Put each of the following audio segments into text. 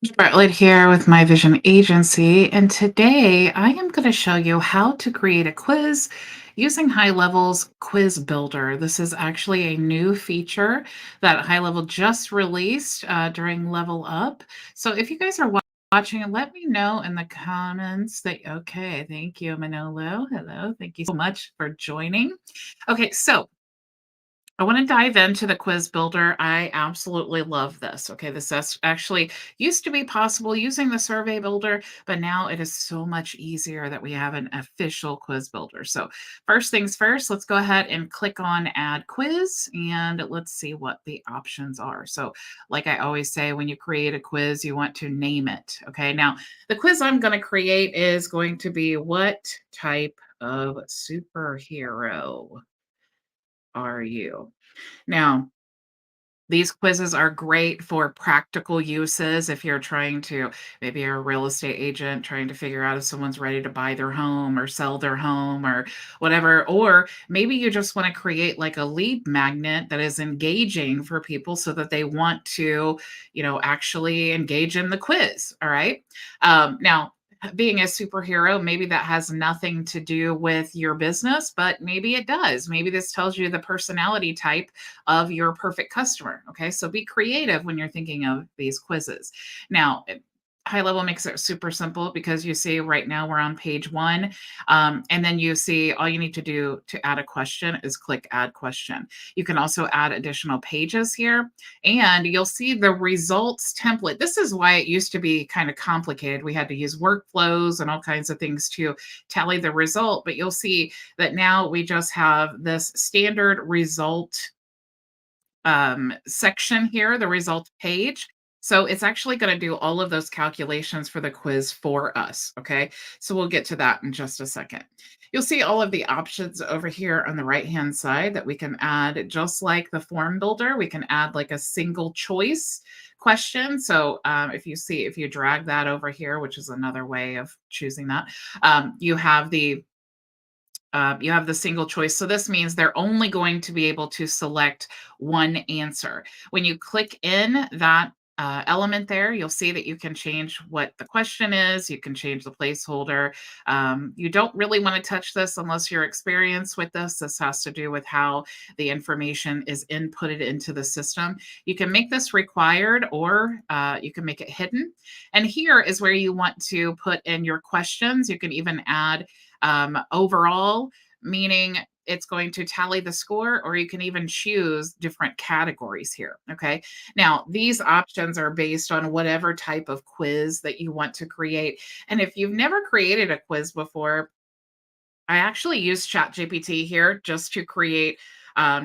Bartlett here with my vision agency, and today I am going to show you how to create a quiz using HighLevel's Quiz Builder. This is actually a new feature that HighLevel just released during Level Up. So if you guys are watching, let me know in the comments that, okay, thank you, Manolo. Hello, thank you so much for joining. Okay, so I want to dive into the quiz builder. I absolutely love this. Okay, actually used to be possible using the survey builder, but now it is so much easier that we have an official quiz builder. So, first things first, let's go ahead and click on add quiz and let's see what the options are. So, like I always say, when you create a quiz, you want to name it. Okay, now the quiz I'm going to create is going to be what type of superhero are you? Now, these quizzes are great for practical uses if you're trying to, maybe you're a real estate agent trying to figure out if someone's ready to buy their home or sell their home or whatever. Or maybe you just want to create like a lead magnet that is engaging for people so that they want to, actually engage in the quiz. All right. Now, being a superhero, maybe that has nothing to do with your business, but maybe it does. Maybe this tells you the personality type of your perfect customer. Okay. So be creative when you're thinking of these quizzes. Now, High Level makes it super simple because you see right now we're on page one. And then you see all you need to do to add a question is click add question. You can also add additional pages here and you'll see the results template. This is why it used to be kind of complicated. We had to use workflows and all kinds of things to tally the result, but you'll see that now we just have this standard result section here, the results page. So it's actually going to do all of those calculations for the quiz for us. Okay. So we'll get to that in just a second. You'll see all of the options over here on the right hand side that we can add, just like the form builder. We can add like a single choice question. So if you drag that over here, which is another way of choosing that, you have the single choice. So this means they're only going to be able to select one answer. When you click in that element there, you'll see that you can change what the question is. You can change the placeholder. You don't really want to touch this unless you're experienced with this. This has to do with how the information is inputted into the system. You can make this required or you can make it hidden. And here is where you want to put in your questions. You can even add overall, meaning it's going to tally the score, or you can even choose different categories here. Okay. Now, these options are based on whatever type of quiz that you want to create. And if you've never created a quiz before, I actually use ChatGPT here just to create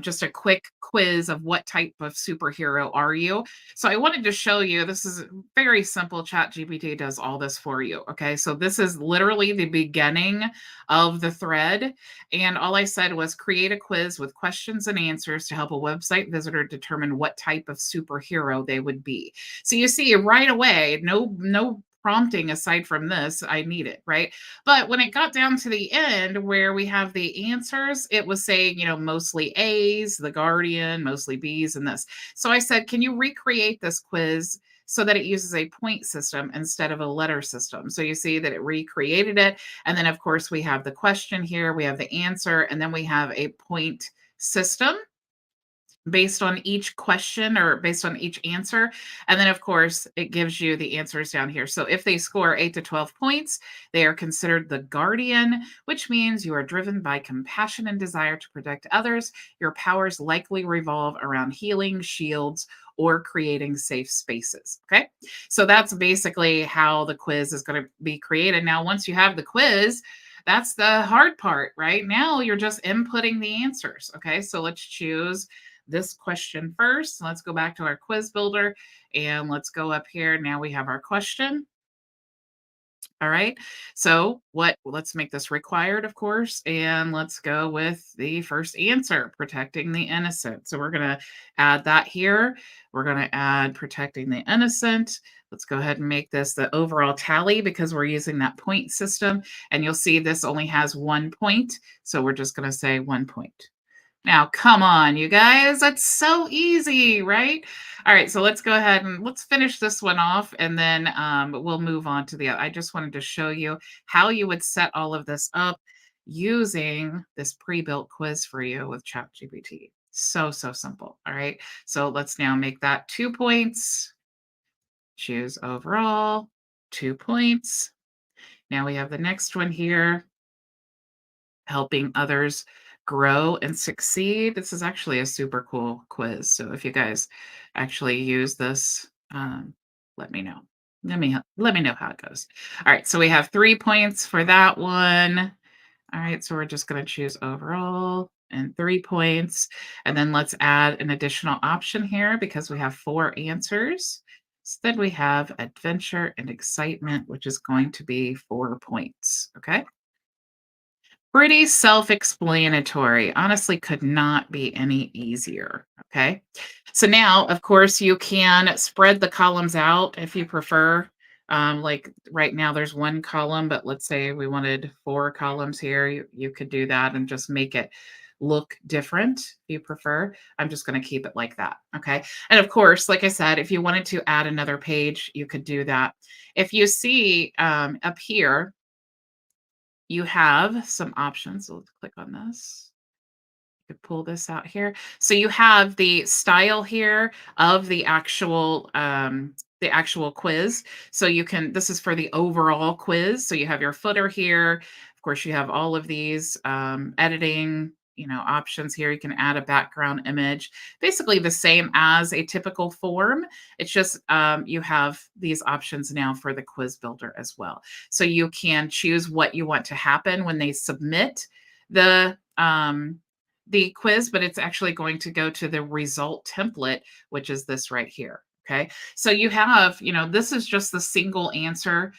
just a quick quiz of what type of superhero are you. So I wanted to show you, this is very simple. ChatGPT does all this for you. Okay. So this is literally the beginning of the thread. And all I said was create a quiz with questions and answers to help a website visitor determine what type of superhero they would be. So you see right away, no prompting aside from this, I need it, right? But when it got down to the end where we have the answers, it was saying, mostly A's, the Guardian, mostly B's, and this. So I said, can you recreate this quiz so that it uses a point system instead of a letter system? So you see that it recreated it. And then, of course, we have the question here, we have the answer, and then we have a point system based on each question or based on each answer. And then, of course, it gives you the answers down here. So if they score 8 to 12 points, they are considered the guardian, which means you are driven by compassion and desire to protect others. Your powers likely revolve around healing, shields, or creating safe spaces. Okay. So that's basically how the quiz is going to be created. Now, once you have the quiz, that's the hard part, right? Now you're just inputting the answers. Okay. So let's choose this question first. Let's go back to our quiz builder and let's go up here. Now we have our question. All right. So let's make this required, of course, and let's go with the first answer, protecting the innocent. So we're going to add that here. We're going to add protecting the innocent. Let's go ahead and make this the overall tally because we're using that point system. And you'll see this only has 1 point. So we're just going to say 1 point. Now, come on, you guys. That's so easy, right? All right, so let's go ahead and let's finish this one off, and then we'll move on to the other. I just wanted to show you how you would set all of this up using this pre-built quiz for you with ChatGPT. So, so simple. All right, so let's now make that 2 points. Choose overall, 2 points. Now we have the next one here, helping others grow and succeed. This is actually a super cool quiz. So if you guys actually use this, let me know. Let me know how it goes. All right, so we have 3 points for that one. All right, so we're just going to choose overall and 3 points. And then let's add an additional option here because we have 4 answers. So then we have adventure and excitement, which is going to be 4 points. Okay. Pretty self-explanatory. Honestly, could not be any easier. Okay. So now, of course, you can spread the columns out if you prefer. Like right now, there's one column, but let's say we wanted 4 columns here. You could do that and just make it look different if you prefer. I'm just going to keep it like that. Okay. And of course, like I said, if you wanted to add another page, you could do that. If you see up here, you have some options. So let's click on this. You could pull this out here. So you have the style here of the actual quiz. So you can, this is for the overall quiz. So you have your footer here. Of course, you have all of these editing, options here. You can add a background image, basically the same as a typical form. It's just you have these options now for the quiz builder as well. So you can choose what you want to happen when they submit the quiz, but it's actually going to go to the result template, which is this right here. Okay. So you have, this is just the single answer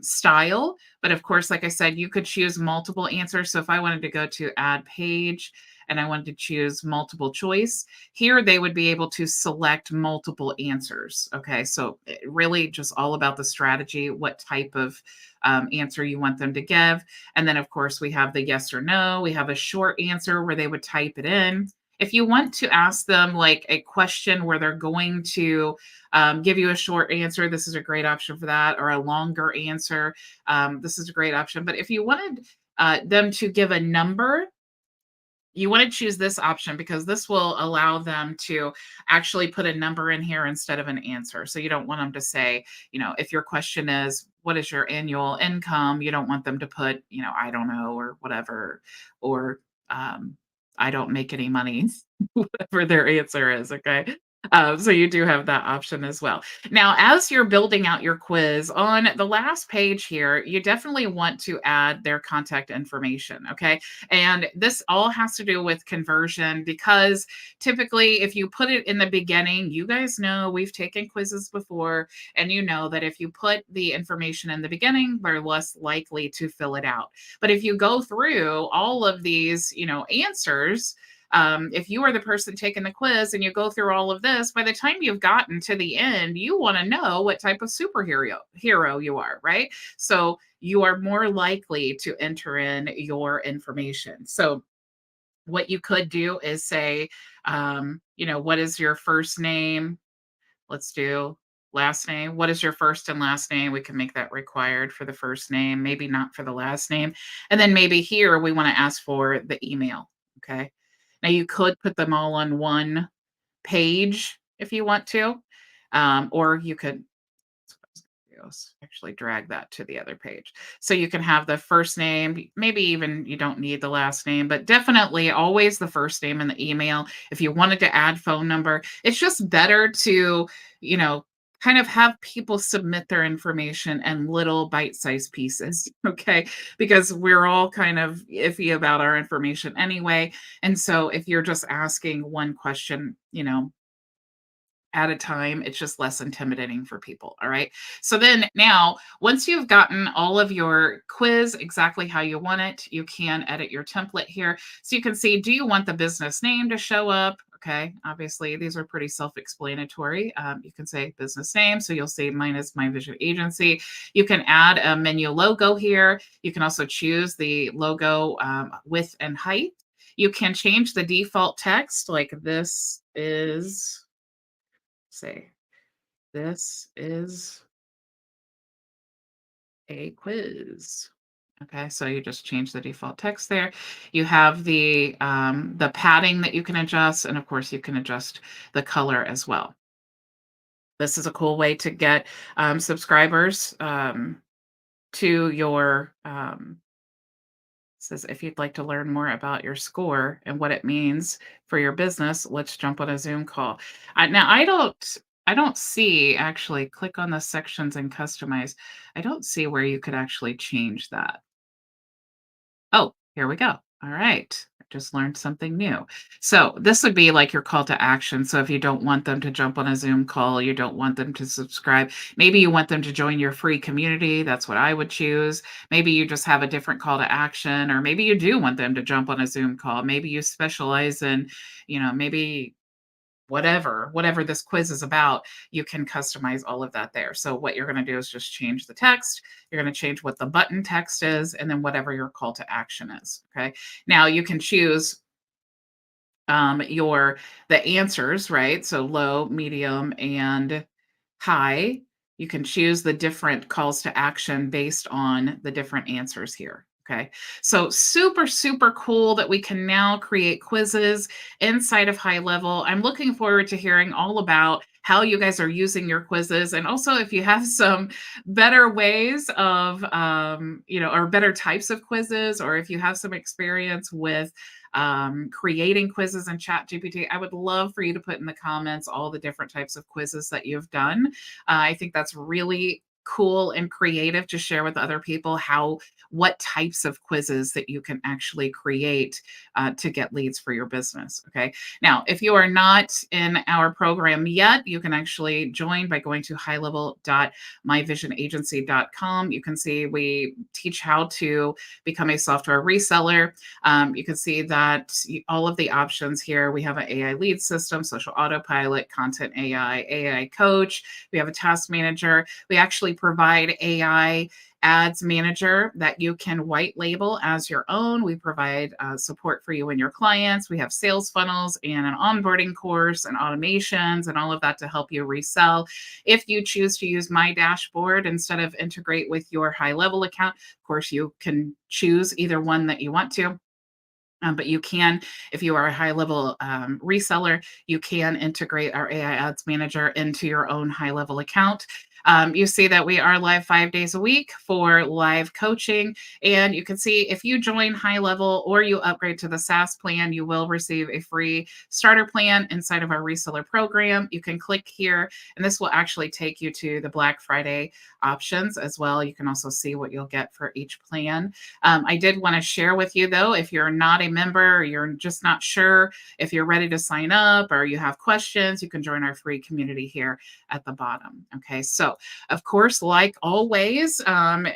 style. But of course, like I said, you could choose multiple answers. So if I wanted to go to add page and I wanted to choose multiple choice, here they would be able to select multiple answers. Okay. So really just all about the strategy, what type of answer you want them to give. And then, of course, we have the yes or no. We have a short answer where they would type it in. If you want to ask them like a question where they're going to give you a short answer, this is a great option for that, or a longer answer, this is a great option. But if you wanted them to give a number, you want to choose this option because this will allow them to actually put a number in here instead of an answer. So you don't want them to say, if your question is, what is your annual income? You don't want them to put, I don't know, or whatever, or I don't make any money, whatever their answer is. Okay. So you do have that option as well. Now, as you're building out your quiz on the last page here, you definitely want to add their contact information. Okay. And this all has to do with conversion because typically, if you put it in the beginning, you guys know we've taken quizzes before, and you know that if you put the information in the beginning, they're less likely to fill it out. But if you go through all of these, answers, if you are the person taking the quiz and you go through all of this, by the time you've gotten to the end, you want to know what type of hero you are, right? So you are more likely to enter in your information. So what you could do is say, what is your first name? Let's do last name. What is your first and last name? We can make that required for the first name, maybe not for the last name. And then maybe here we want to ask for the email. Okay. Now you could put them all on one page if you want to, or you could actually drag that to the other page. So you can have the first name, maybe even you don't need the last name, but definitely always the first name and the email. If you wanted to add phone number, it's just better to, kind of have people submit their information in little bite-sized pieces, okay? Because we're all kind of iffy about our information anyway. And so if you're just asking one question, at a time, it's just less intimidating for people. All right. So then now, once you've gotten all of your quiz exactly how you want it, you can edit your template here. So you can see, do you want the business name to show up? Okay. Obviously, these are pretty self-explanatory. You can say business name. So you'll see mine is My Vision Agency. You can add a menu logo here. You can also choose the logo width and height. You can change the default text like this is, say, this is a quiz. Okay, so you just change the default text there. You have the padding that you can adjust, and of course you can adjust the color as well. This is a cool way to get subscribers to your says if you'd like to learn more about your score and what it means for your business, let's jump on a Zoom call. Now I don't see actually click on the sections and customize. I don't see where you could actually change that. Oh, here we go. All right. I just learned something new. So this would be like your call to action. So if you don't want them to jump on a Zoom call, you don't want them to subscribe, maybe you want them to join your free community. That's what I would choose. Maybe you just have a different call to action, or maybe you do want them to jump on a Zoom call. Maybe you specialize in, maybe whatever this quiz is about, you can customize all of that there. So what you're going to do is just change the text. You're going to change what the button text is, and then whatever your call to action is. Okay. Now you can choose your the answers, right? So low, medium, and high. You can choose the different calls to action based on the different answers here. Okay. So super, super cool that we can now create quizzes inside of High Level. I'm looking forward to hearing all about how you guys are using your quizzes. And also if you have some better ways of, or better types of quizzes, or if you have some experience with creating quizzes in ChatGPT, I would love for you to put in the comments all the different types of quizzes that you've done. I think that's really cool and creative to share with other people what types of quizzes that you can actually create to get leads for your business. Okay. Now, if you are not in our program yet, you can actually join by going to highlevel.myvisionagency.com. You can see we teach how to become a software reseller. You can see that all of the options here, we have an AI lead system, social autopilot, content AI coach. We have a task manager. We actually provide AI ads manager that you can white label as your own. We provide support for you and your clients. We have sales funnels and an onboarding course and automations and all of that to help you resell. If you choose to use my dashboard instead of integrate with your High Level account, of course, you can choose either one that you want to. But you can, if you are a High Level reseller, you can integrate our AI Ads Manager into your own High Level account. You see that we are live 5 days a week for live coaching. And you can see if you join High Level or you upgrade to the SaaS plan, you will receive a free starter plan inside of our reseller program. You can click here, and this will actually take you to the Black Friday options as well. You can also see what you'll get for each plan. I did want to share with you, though, if you're not a member or you're just not sure if you're ready to sign up or you have questions, you can join our free community here at the bottom. Okay, so of course, like always,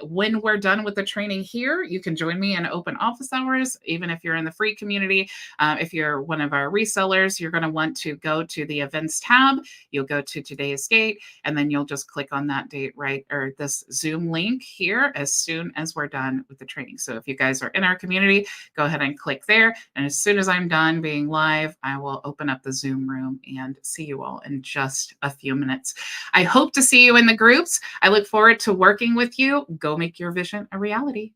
when we're done with the training here, you can join me in open office hours, even if you're in the free community. If you're one of our resellers, you're going to want to go to the events tab. You'll go to today's date, and then you'll just click on that date or this Zoom link here as soon as we're done with the training. So if you guys are in our community, go ahead and click there. And as soon as I'm done being live, I will open up the Zoom room and see you all in just a few minutes. I hope to see you in the groups. I look forward to working with you. Go make your vision a reality.